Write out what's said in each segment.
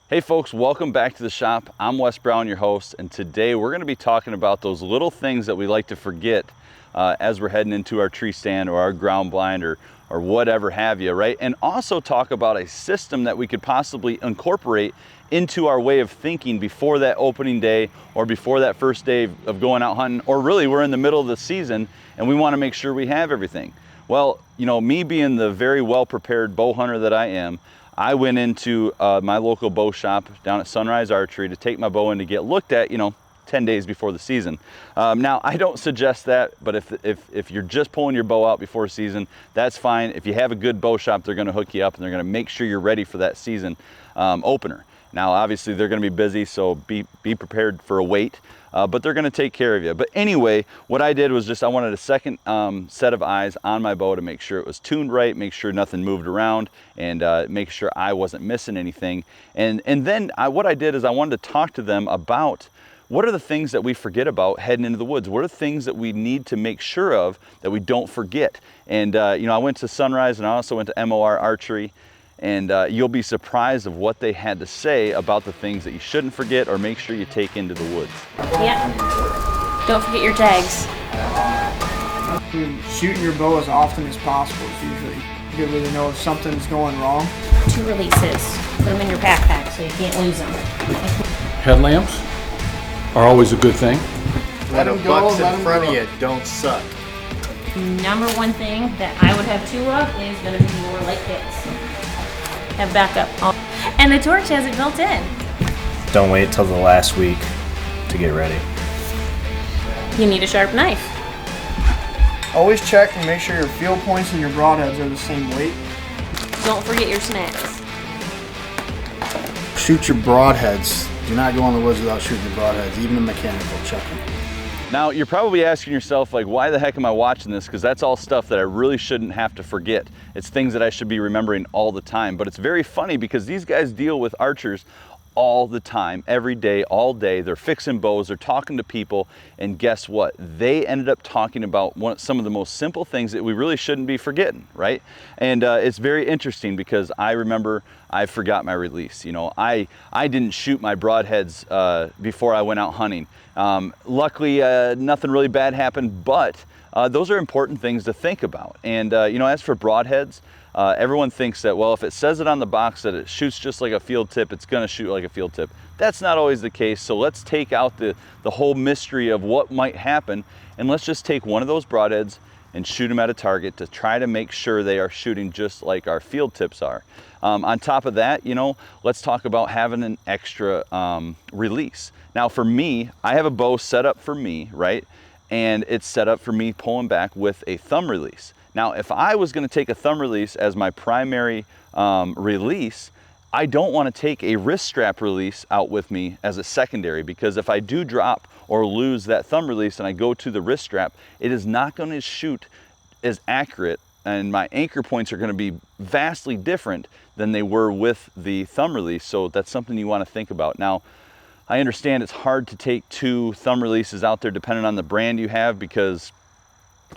Hey folks, welcome back to the shop. I'm Wess Brown, your host, and today we're going to be talking about those little things that we like to forget as we're heading into our tree stand or our ground blind or whatever have you, right? And also talk about a system that we could possibly incorporate into our way of thinking before that opening day or before that first day of going out hunting, or really we're in the middle of the season and we want to make sure we have everything. Well, you know, me being the very well-prepared bow hunter that I am, I went into my local bow shop down at Sunrise Archery to take my bow in to get looked at, 10 days before the season. Now, I don't suggest that, but if you're just pulling your bow out before season, that's fine. If you have a good bow shop, they're gonna hook you up and they're gonna make sure you're ready for that season opener. Now, obviously, they're gonna be busy, so be prepared for a wait, but they're gonna take care of you. But anyway, what I did was I wanted a second set of eyes on my bow to make sure it was tuned right, make sure nothing moved around, and make sure I wasn't missing anything. And then what I did is I wanted to talk to them about what are the things that we forget about heading into the woods? What are the things that we need to make sure of that we don't forget? And I went to Sunrise and I also went to MOR Archery, and you'll be surprised of what they had to say about the things that you shouldn't forget or make sure you take into the woods. Yeah. Don't forget your tags. Shooting your bow as often as possible is usually a good way to know if something's going wrong. 2 releases. Put them in your backpack so you can't lose them. Headlamps are always a good thing. Let The them go, bucks let in them front go. of you don't suck. Number one thing that I would have 2 of is going to be more light hits. Have backup. And the torch has it built in. Don't wait till the last week to get ready. You need a sharp knife. Always check and make sure your field points and your broadheads are the same weight. Don't forget your snacks. Shoot your broadheads. Do not go in the woods without shooting your broadheads, even a mechanical. Check them. Now, you're probably asking yourself, like, why the heck am I watching this? Because that's all stuff that I really shouldn't have to forget. It's things that I should be remembering all the time. But it's very funny because these guys deal with archers all the time, every day, all day. They're fixing bows, they're talking to people, and guess what? They ended up talking about some of the most simple things that we really shouldn't be forgetting, right? And it's very interesting because I remember I forgot my release. I didn't shoot my broadheads before I went out hunting. Luckily, nothing really bad happened, but those are important things to think about. And as for broadheads, everyone thinks that, well, if it says it on the box that it shoots just like a field tip, it's gonna shoot like a field tip. That's not always the case, so let's take out the whole mystery of what might happen, and let's just take one of those broadheads and shoot them at a target to try to make sure they are shooting just like our field tips are. On top of that, let's talk about having an extra release. Now for me, I have a bow set up for me, right? And it's set up for me pulling back with a thumb release. Now, if I was gonna take a thumb release as my primary release, I don't wanna take a wrist strap release out with me as a secondary, because if I do drop or lose that thumb release and I go to the wrist strap, it is not gonna shoot as accurate, and my anchor points are gonna be vastly different than they were with the thumb release. So that's something you wanna think about. Now, I understand it's hard to take 2 thumb releases out there depending on the brand you have, because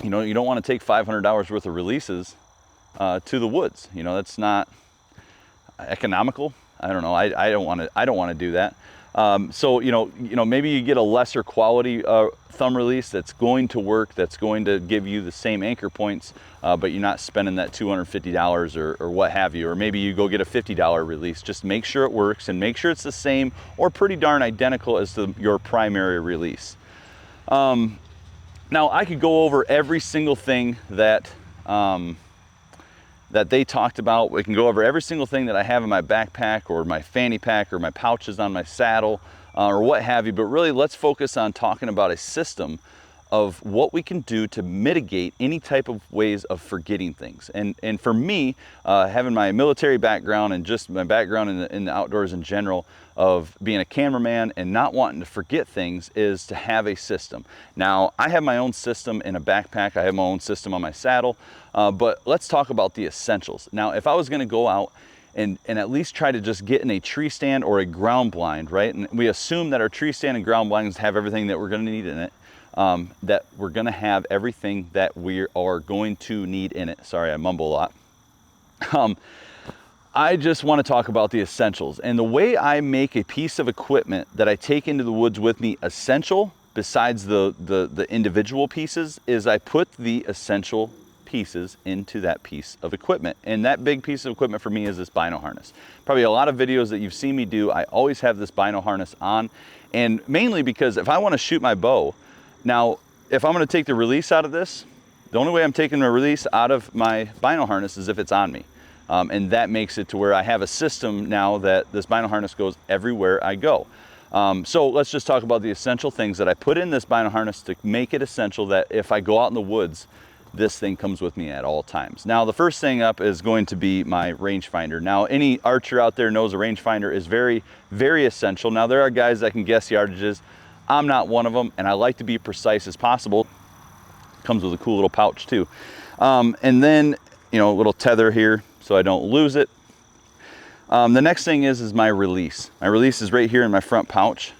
you don't want to take $500 worth of releases to the woods. That's not economical. I don't know. I don't want to do that. So maybe you get a lesser quality thumb release that's going to work, that's going to give you the same anchor points, but you're not spending that $250 or what have you. Or maybe you go get a $50 release. Just make sure it works and make sure it's the same or pretty darn identical as your primary release. Now, I could go over every single thing that they talked about. We can go over every single thing that I have in my backpack or my fanny pack or my pouches on my saddle or what have you, but really let's focus on talking about a system of what we can do to mitigate any type of ways of forgetting things. And for me, having my military background and just my background in the outdoors in general, of being a cameraman and not wanting to forget things, is to have a system. Now, I have my own system in a backpack, I have my own system on my saddle, but let's talk about the essentials. Now, if I was gonna go out and at least try to just get in a tree stand or a ground blind, right? And we assume that our tree stand and ground blinds have everything that we're gonna need in it. That we're gonna have everything that we are going to need in it. Sorry, I mumble a lot. I just want to talk about the essentials. And the way I make a piece of equipment that I take into the woods with me essential, besides the individual pieces, is I put the essential pieces into that piece of equipment. And that big piece of equipment for me is this bino harness. Probably a lot of videos that you've seen me do, I always have this bino harness on. And mainly because if I want to shoot my bow, now if I'm going to take the release out of this, the only way I'm taking the release out of my bino harness is if it's on me. And that makes it to where I have a system now that this bino harness goes everywhere I go. So let's just talk about the essential things that I put in this bino harness to make it essential that if I go out in the woods, this thing comes with me at all times. Now, the first thing up is going to be my rangefinder. Now, any archer out there knows a rangefinder is very, very essential. Now, there are guys that can guess yardages. I'm not one of them, and I like to be precise as possible. Comes with a cool little pouch too. And then, you know, a little tether here so I don't lose it. The next thing is my release. My release is right here in my front pouch,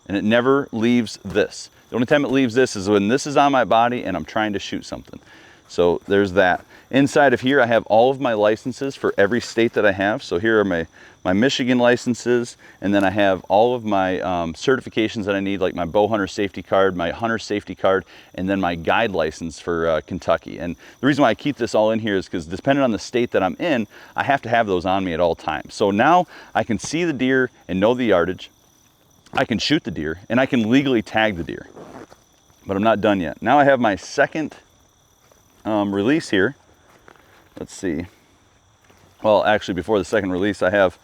and it never leaves this. The only time it leaves this is when this is on my body and I'm trying to shoot something. So there's that. Inside of here, I have all of my licenses for every state that I have. So here are my Michigan licenses, and then I have all of my certifications that I need, like my bow hunter safety card, my hunter safety card, and then my guide license for Kentucky. And the reason why I keep this all in here is because depending on the state that I'm in, I have to have those on me at all times. So now I can see the deer and know the yardage. I can shoot the deer, and I can legally tag the deer. But I'm not done yet. Now I have my second release here. Let's see. Well, actually, before the second release, I have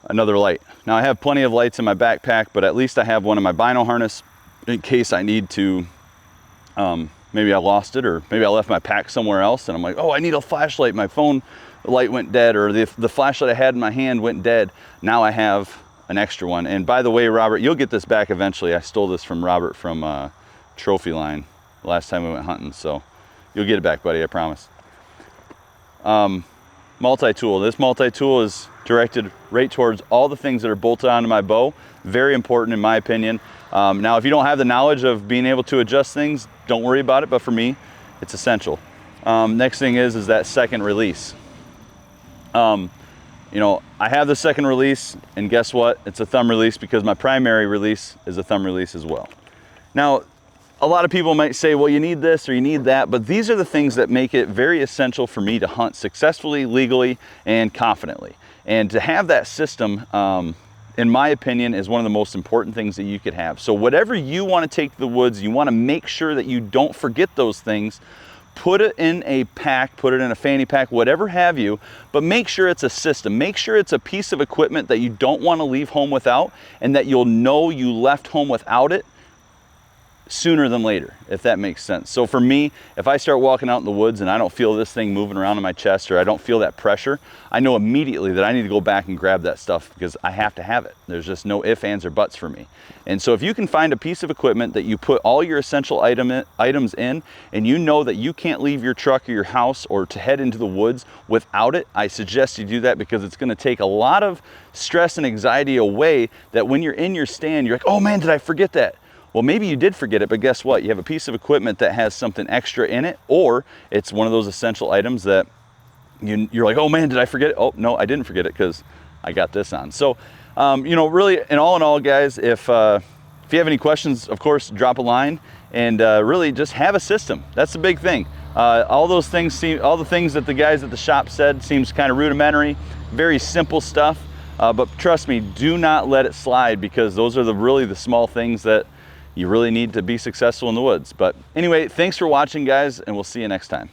another light. Now I have plenty of lights in my backpack, but at least I have one in my bino harness in case I need to, maybe I lost it, or maybe I left my pack somewhere else and I'm like, oh, I need a flashlight. My phone light went dead, or the flashlight I had in my hand went dead. Now I have an extra one. And by the way, Robert, you'll get this back eventually. I stole this from Robert from Trophy Line the last time we went hunting, so you'll get it back, buddy, I promise. Multi-tool. This multi-tool is directed right towards all the things that are bolted onto my bow. Very important in my opinion. Now, if you don't have the knowledge of being able to adjust things, don't worry about it, but for me, it's essential. Next thing is that second release. You know, I have the second release, and guess what? It's a thumb release because my primary release is a thumb release as well. Now, a lot of people might say, well, you need this or you need that, but these are the things that make it very essential for me to hunt successfully, legally, and confidently. And to have that system, in my opinion, is one of the most important things that you could have. So whatever you want to take to the woods, you want to make sure that you don't forget those things. Put it in a pack, put it in a fanny pack, whatever have you, but make sure it's a system. Make sure it's a piece of equipment that you don't want to leave home without, and that you'll know you left home without it sooner than later, if that makes sense. So for me, if I start walking out in the woods and I don't feel this thing moving around in my chest, or I don't feel that pressure, I know immediately that I need to go back and grab that stuff because I have to have it. There's just no ifs, ands, or buts for me. And so if you can find a piece of equipment that you put all your essential items in, and you know that you can't leave your truck or your house or to head into the woods without it, I suggest you do that, because it's going to take a lot of stress and anxiety away, that when you're in your stand, you're like, oh man, did I forget that? Well, maybe you did forget it, but guess what? You have a piece of equipment that has something extra in it, or it's one of those essential items that you're like, oh man, did I forget it? Oh, no, I didn't forget it because I got this on. So, you know, really, in all, guys, if you have any questions, of course, drop a line, and really just have a system. That's the big thing. All the things that the guys at the shop said seems kind of rudimentary, very simple stuff, but trust me, do not let it slide, because those are really the small things that you really need to be successful in the woods. But anyway, thanks for watching, guys, and we'll see you next time.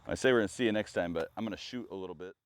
I say we're gonna see you next time, but I'm gonna shoot a little bit.